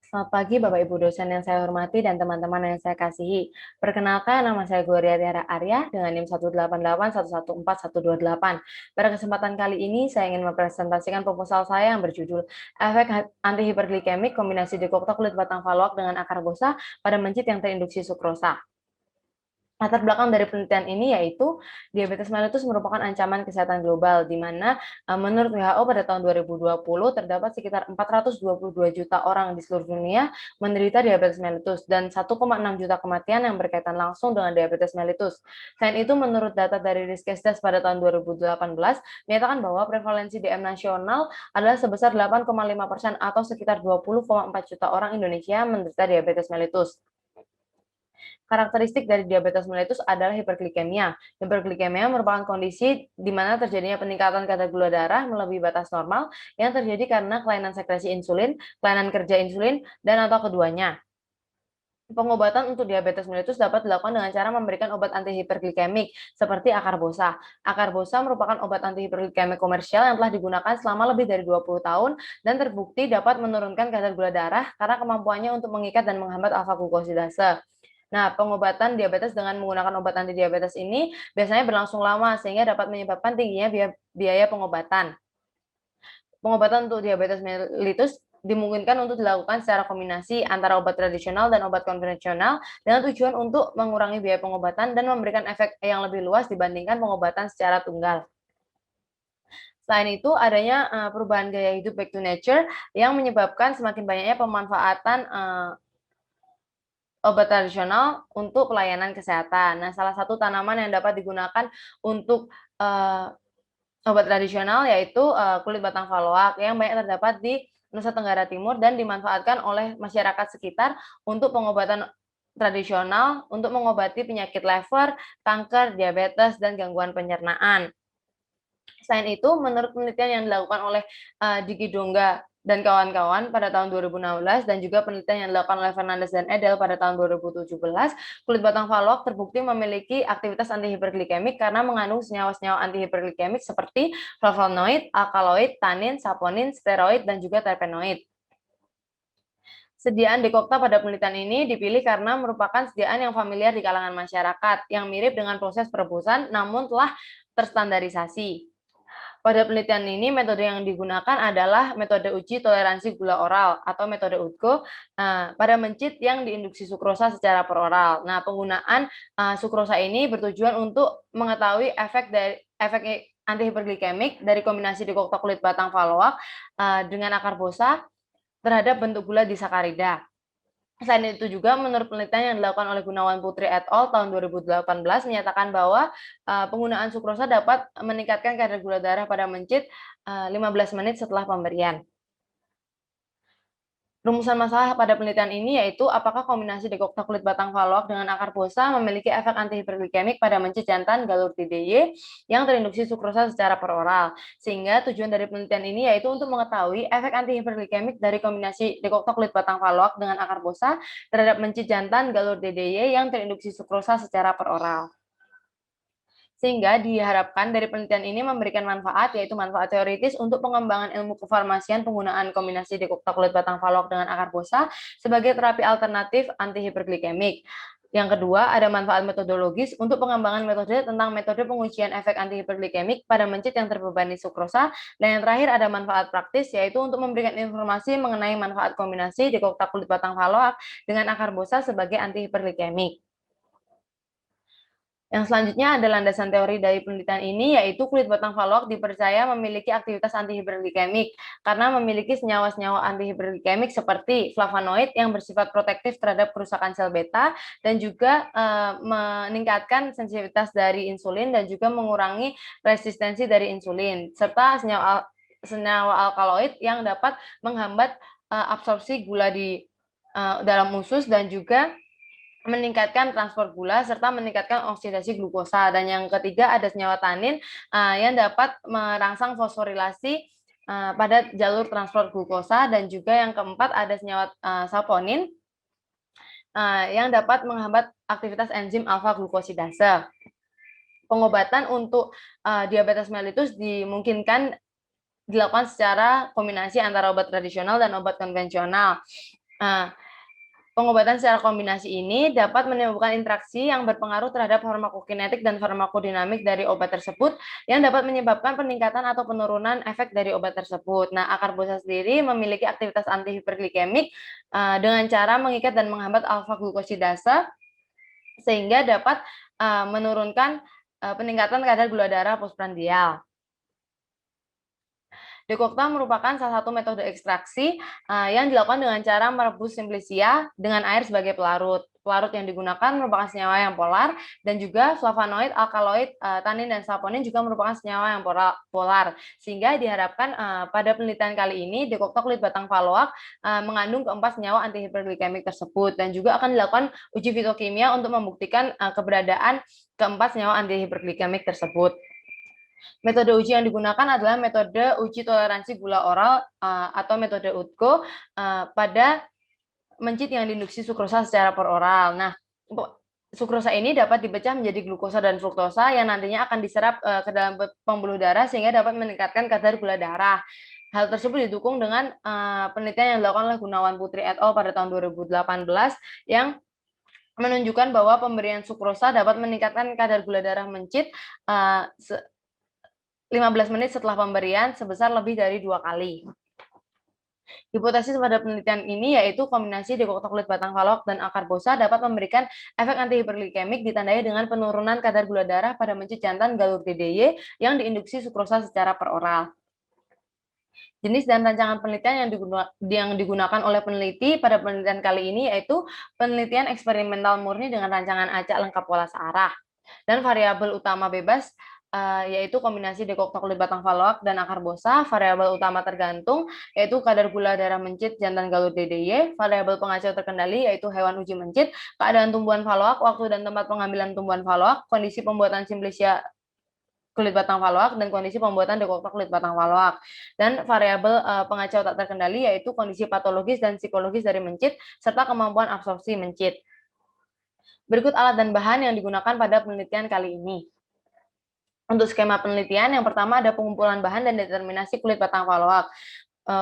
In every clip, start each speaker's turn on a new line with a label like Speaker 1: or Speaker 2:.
Speaker 1: Selamat pagi Bapak Ibu dosen yang saya hormati dan teman-teman yang saya kasihi. Perkenalkan, nama saya Gloria Tiara Arya dengan NIM 188114128. Pada kesempatan kali ini saya ingin mempresentasikan proposal saya yang berjudul Efek Antihiperglikemik Kombinasi Dekokta Kulit Batang Valuak dengan Akar Bosa pada Mencit yang Terinduksi Sukrosa. Latar belakang dari penelitian ini yaitu diabetes mellitus merupakan ancaman kesehatan global, di mana menurut WHO pada tahun 2020 terdapat sekitar 422 juta orang di seluruh dunia menderita diabetes mellitus dan 1,6 juta kematian yang berkaitan langsung dengan diabetes mellitus. Selain itu, menurut data dari Riskesdas pada tahun 2018 menyatakan bahwa prevalensi DM nasional adalah sebesar 8,5% atau sekitar 20,4 juta orang Indonesia menderita diabetes mellitus. Karakteristik dari diabetes mellitus adalah hiperglikemia. Hiperglikemia merupakan kondisi di mana terjadinya peningkatan kadar gula darah melebihi batas normal yang terjadi karena kelainan sekresi insulin, kelainan kerja insulin, dan atau keduanya. Pengobatan untuk diabetes mellitus dapat dilakukan dengan cara memberikan obat antihiperglikemik seperti akar bosa. Akar bosa merupakan obat antihiperglikemik komersial yang telah digunakan selama lebih dari 20 tahun dan terbukti dapat menurunkan kadar gula darah karena kemampuannya untuk mengikat dan menghambat alfa glukosidase. Nah, pengobatan diabetes dengan menggunakan obat anti diabetes ini biasanya berlangsung lama sehingga dapat menyebabkan tingginya biaya pengobatan. Pengobatan untuk diabetes mellitus dimungkinkan untuk dilakukan secara kombinasi antara obat tradisional dan obat konvensional dengan tujuan untuk mengurangi biaya pengobatan dan memberikan efek yang lebih luas dibandingkan pengobatan secara tunggal. Selain itu, adanya perubahan gaya hidup back to nature yang menyebabkan semakin banyaknya pemanfaatan obat tradisional untuk pelayanan kesehatan. Nah, salah satu tanaman yang dapat digunakan untuk obat tradisional yaitu kulit batang faloak yang banyak terdapat di Nusa Tenggara Timur dan dimanfaatkan oleh masyarakat sekitar untuk pengobatan tradisional untuk mengobati penyakit lever, kanker, diabetes, dan gangguan pencernaan. Selain itu, menurut penelitian yang dilakukan oleh Diki Dongga dan kawan-kawan pada tahun 2016 dan juga penelitian yang dilakukan oleh Fernandes dan Edel pada tahun 2017, kulit batang falok terbukti memiliki aktivitas antihiperglikemik karena mengandung senyawa-senyawa antihiperglikemik seperti flavonoid, alkaloid, tanin, saponin, steroid, dan juga terpenoid. Sediaan dekokta pada penelitian ini dipilih karena merupakan sediaan yang familiar di kalangan masyarakat, yang mirip dengan proses perebusan namun telah terstandarisasi. Pada penelitian ini, metode yang digunakan adalah metode uji toleransi gula oral atau metode UTGO pada mencit yang diinduksi sukrosa secara peroral. Nah, penggunaan sukrosa ini bertujuan untuk mengetahui efek antihiperglikemik dari kombinasi dekokta kulit batang faloak dengan akar bosa terhadap bentuk gula disakarida. Selain itu juga menurut penelitian yang dilakukan oleh Gunawan Putri et al. Tahun 2018 menyatakan bahwa penggunaan sukrosa dapat meningkatkan kadar gula darah pada mencit 15 menit setelah pemberian. Rumusan masalah pada penelitian ini yaitu apakah kombinasi dekokta kulit batang faloak dengan akar bosa memiliki efek antihiperglikemik pada mencit jantan galur TDY yang terinduksi sukrosa secara peroral. Sehingga tujuan dari penelitian ini yaitu untuk mengetahui efek antihiperglikemik dari kombinasi dekokta kulit batang faloak dengan akar bosa terhadap mencit jantan galur TDY yang terinduksi sukrosa secara peroral. Sehingga diharapkan dari penelitian ini memberikan manfaat, yaitu manfaat teoritis untuk pengembangan ilmu kefarmasian penggunaan kombinasi dekokta kulit batang faloak dengan akar bosa sebagai terapi alternatif antihiperglikemik. Yang kedua, ada manfaat metodologis untuk pengembangan metode tentang metode pengujian efek antihiperglikemik pada mencit yang terbebani sukrosa. Dan yang terakhir, ada manfaat praktis, yaitu untuk memberikan informasi mengenai manfaat kombinasi dekokta kulit batang faloak dengan akar bosa sebagai antihiperglikemik. Yang selanjutnya ada landasan teori dari penelitian ini, yaitu kulit batang faloak dipercaya memiliki aktivitas antihiperglikemik karena memiliki senyawa-senyawa antihiperglikemik seperti flavonoid yang bersifat protektif terhadap kerusakan sel beta dan juga meningkatkan sensitivitas dari insulin dan juga mengurangi resistensi dari insulin, serta senyawa alkaloid yang dapat menghambat absorpsi gula di dalam usus dan juga meningkatkan transport gula serta meningkatkan oksidasi glukosa. Dan yang ketiga ada senyawa tanin yang dapat merangsang fosforilasi pada jalur transport glukosa, dan juga yang keempat ada senyawa saponin yang dapat menghambat aktivitas enzim alfa glukosidase. Pengobatan untuk diabetes mellitus dimungkinkan dilakukan secara kombinasi antara obat tradisional dan obat konvensional. Nah, pengobatan secara kombinasi ini dapat menimbulkan interaksi yang berpengaruh terhadap farmakokinetik dan farmakodinamik dari obat tersebut yang dapat menyebabkan peningkatan atau penurunan efek dari obat tersebut. Nah, akarbosa sendiri memiliki aktivitas antihiperglikemik dengan cara mengikat dan menghambat alfa glukosidase sehingga dapat menurunkan peningkatan kadar gula darah postprandial. Dekokta merupakan salah satu metode ekstraksi yang dilakukan dengan cara merebus simplicia dengan air sebagai pelarut. Pelarut yang digunakan merupakan senyawa yang polar dan juga flavonoid, alkaloid, tanin, dan saponin juga merupakan senyawa yang polar. Sehingga diharapkan pada penelitian kali ini dekokta kulit batang faloak mengandung keempat senyawa antihiperglikemik tersebut dan juga akan dilakukan uji fitokimia untuk membuktikan keberadaan keempat senyawa antihiperglikemik tersebut. Metode uji yang digunakan adalah metode uji toleransi gula oral atau metode UTGO pada mencit yang diinduksi sukrosa secara peroral. Nah, sukrosa ini dapat dipecah menjadi glukosa dan fruktosa yang nantinya akan diserap ke dalam pembuluh darah sehingga dapat meningkatkan kadar gula darah. Hal tersebut didukung dengan penelitian yang dilakukan oleh Gunawan Putri et al. Pada tahun 2018 yang menunjukkan bahwa pemberian sukrosa dapat meningkatkan kadar gula darah mencit 15 menit setelah pemberian sebesar lebih dari 2 kali. Hipotesis pada penelitian ini yaitu kombinasi dekokta kulit batang faloak dan akarbosa dapat memberikan efek antihiperglikemik ditandai dengan penurunan kadar gula darah pada mencit jantan galur DDY yang diinduksi sukrosa secara peroral. Jenis dan rancangan penelitian yang digunakan oleh peneliti pada penelitian kali ini yaitu penelitian eksperimental murni dengan rancangan acak lengkap pola searah. Dan variabel utama bebas yaitu kombinasi dekokta kulit batang faloak dan akarbosa. Variabel utama tergantung yaitu kadar gula darah mencit jantan galur DDY. Variabel pengacau terkendali yaitu hewan uji mencit, keadaan tumbuhan faloak, waktu dan tempat pengambilan tumbuhan faloak, kondisi pembuatan simplicia kulit batang faloak, dan kondisi pembuatan dekokta kulit batang faloak. Dan variabel pengacau tak terkendali yaitu kondisi patologis dan psikologis dari mencit serta kemampuan absorpsi mencit. Berikut alat dan bahan yang digunakan pada penelitian kali ini. Untuk skema penelitian, yang pertama ada pengumpulan bahan dan determinasi kulit batang faloak.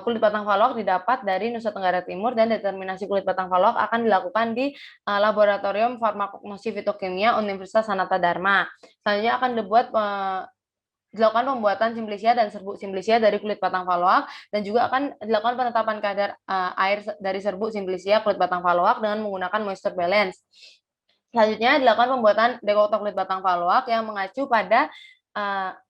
Speaker 1: Kulit batang faloak didapat dari Nusa Tenggara Timur dan determinasi kulit batang faloak akan dilakukan di Laboratorium Farmakognosi Fitokimia Universitas Sanata Dharma. Selanjutnya akan dilakukan pembuatan simplicia dan serbuk simplicia dari kulit batang faloak dan juga akan dilakukan penetapan kadar air dari serbuk simplicia kulit batang faloak dengan menggunakan moisture balance. Selanjutnya dilakukan pembuatan dekokta kulit batang faloak yang mengacu pada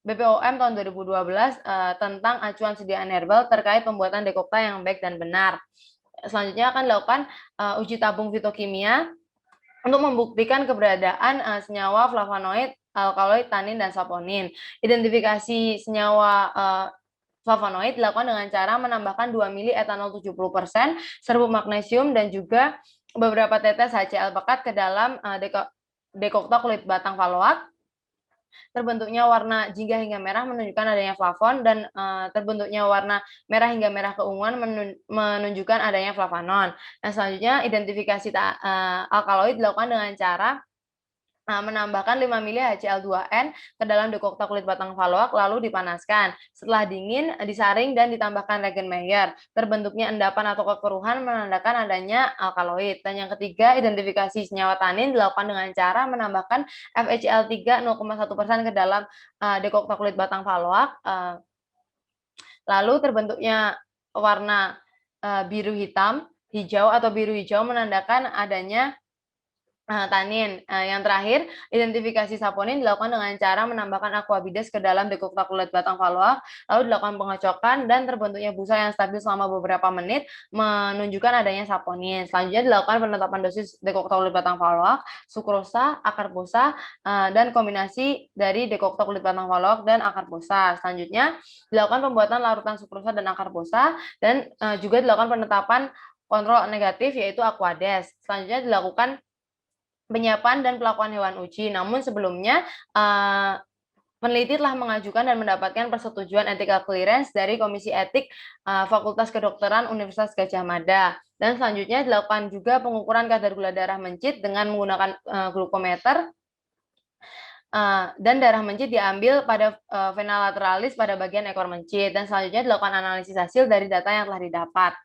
Speaker 1: BPOM tahun 2012 tentang acuan sediaan herbal terkait pembuatan dekokta yang baik dan benar. Selanjutnya akan dilakukan uji tabung fitokimia untuk membuktikan keberadaan senyawa flavonoid, alkaloid, tanin, dan saponin. Identifikasi senyawa flavonoid dilakukan dengan cara menambahkan 2 mili etanol 70%, serbuk magnesium, dan juga beberapa tetes HCl pekat ke dalam dekokta kulit batang faloak. Terbentuknya warna jingga hingga merah menunjukkan adanya flavon dan terbentuknya warna merah hingga merah keunguan menunjukkan adanya flavonon. Nah, selanjutnya identifikasi alkaloid dilakukan dengan cara menambahkan 5 mili HCl2N ke dalam dekokta kulit batang faloak lalu dipanaskan. Setelah dingin, disaring dan ditambahkan reagen Mayer. Terbentuknya endapan atau kekeruhan menandakan adanya alkaloid. Dan yang ketiga, identifikasi senyawa tanin dilakukan dengan cara menambahkan FeCl3 0,1% ke dalam dekokta kulit batang faloak. Lalu terbentuknya warna biru hitam, hijau atau biru hijau menandakan adanya tanin. Yang terakhir, identifikasi saponin dilakukan dengan cara menambahkan aquabides ke dalam dekokta kulit batang faloak, lalu dilakukan pengocokan dan terbentuknya busa yang stabil selama beberapa menit menunjukkan adanya saponin. Selanjutnya dilakukan penetapan dosis dekokta kulit batang faloak, sukrosa, akarbosa, dan kombinasi dari dekokta kulit batang faloak dan akarbosa. Selanjutnya dilakukan pembuatan larutan sukrosa dan akarbosa dan juga dilakukan penetapan kontrol negatif yaitu aquades. Selanjutnya dilakukan penyiapan dan pelakuan hewan uji. Namun sebelumnya peneliti telah mengajukan dan mendapatkan persetujuan ethical clearance dari Komisi Etik Fakultas Kedokteran Universitas Gadjah Mada. Dan selanjutnya dilakukan juga pengukuran kadar gula darah mencit dengan menggunakan glukometer dan darah mencit diambil pada vena lateralis pada bagian ekor mencit. Dan selanjutnya dilakukan analisis hasil dari data yang telah didapat.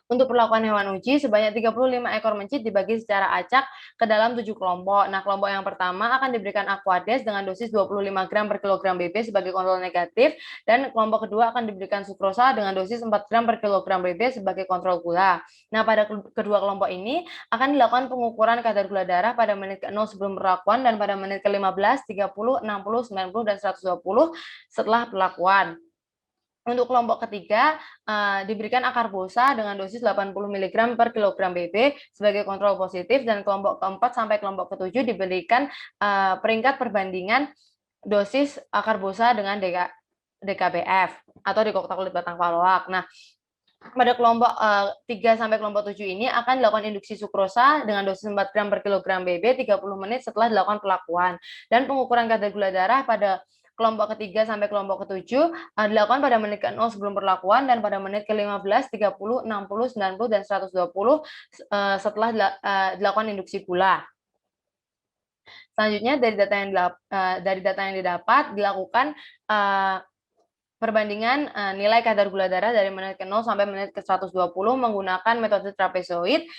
Speaker 1: Untuk perlakuan hewan uji, sebanyak 35 ekor mencit dibagi secara acak ke dalam 7 kelompok. Nah, kelompok yang pertama akan diberikan Aquades dengan dosis 25 gram per kilogram BB sebagai kontrol negatif, dan kelompok kedua akan diberikan sukrosa dengan dosis 4 gram per kilogram BB sebagai kontrol gula. Nah, pada kedua kelompok ini akan dilakukan pengukuran kadar gula darah pada menit ke-0 sebelum perlakuan dan pada menit ke-15, 30, 60, 90, dan 120 setelah perlakuan. Untuk kelompok ketiga, diberikan akar busa dengan dosis 80 mg per kilogram BB sebagai kontrol positif, dan kelompok keempat sampai kelompok ketujuh diberikan peringkat perbandingan dosis akar busa dengan DKBF atau dikoktakulit batang faloak. Nah, pada kelompok 3 sampai kelompok 7 ini akan dilakukan induksi sukrosa dengan dosis 4 gram per kilogram BB 30 menit setelah dilakukan perlakuan. Dan pengukuran kadar gula darah pada kelompok ketiga sampai kelompok ketujuh dilakukan pada menit ke-0 sebelum perlakuan dan pada menit ke-15, 30, 60, 90, dan 120 setelah dilakukan induksi pula. Selanjutnya dari data yang didapat dilakukan perbandingan nilai kadar gula darah dari menit ke-0 sampai menit ke-120 menggunakan metode trapezoid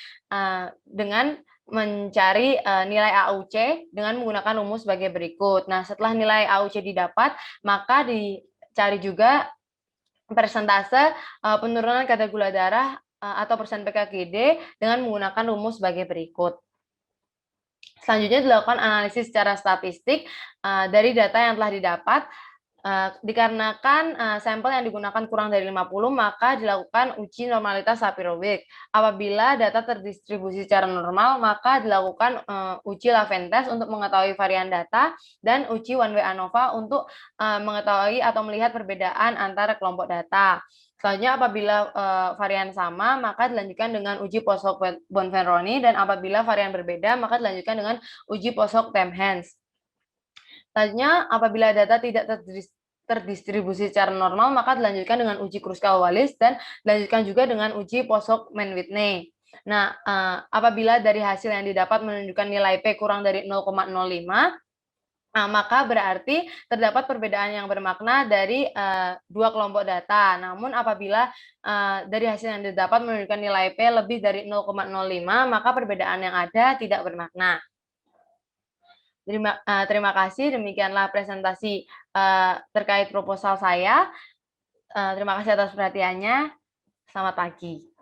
Speaker 1: dengan mencari nilai AUC dengan menggunakan rumus sebagai berikut. Nah, setelah nilai AUC didapat, maka dicari juga persentase penurunan kadar gula darah atau persen PKGD dengan menggunakan rumus sebagai berikut. Selanjutnya dilakukan analisis secara statistik dari data yang telah didapat. Dikarenakan sampel yang digunakan kurang dari 50, maka dilakukan uji normalitas Sapir-Whorf. Apabila data terdistribusi secara normal, maka dilakukan uji Laveness test untuk mengetahui varian data, dan uji one way ANOVA untuk mengetahui atau melihat perbedaan antara kelompok data. Selanjutnya, apabila varian sama, maka dilanjutkan dengan uji post-hoc Bonferroni, dan apabila varian berbeda, maka dilanjutkan dengan uji post-hoc Temhans. Selanjutnya, apabila data tidak terdistribusi secara normal, maka dilanjutkan dengan uji Kruskal-Wallis dan dilanjutkan juga dengan uji post-hoc Mann-Whitney. Nah, apabila dari hasil yang didapat menunjukkan nilai P kurang dari 0,05, maka berarti terdapat perbedaan yang bermakna dari dua kelompok data. Namun apabila dari hasil yang didapat menunjukkan nilai P lebih dari 0,05, maka perbedaan yang ada tidak bermakna. Terima kasih, demikianlah presentasi terkait proposal saya. Terima kasih atas perhatiannya. Selamat pagi.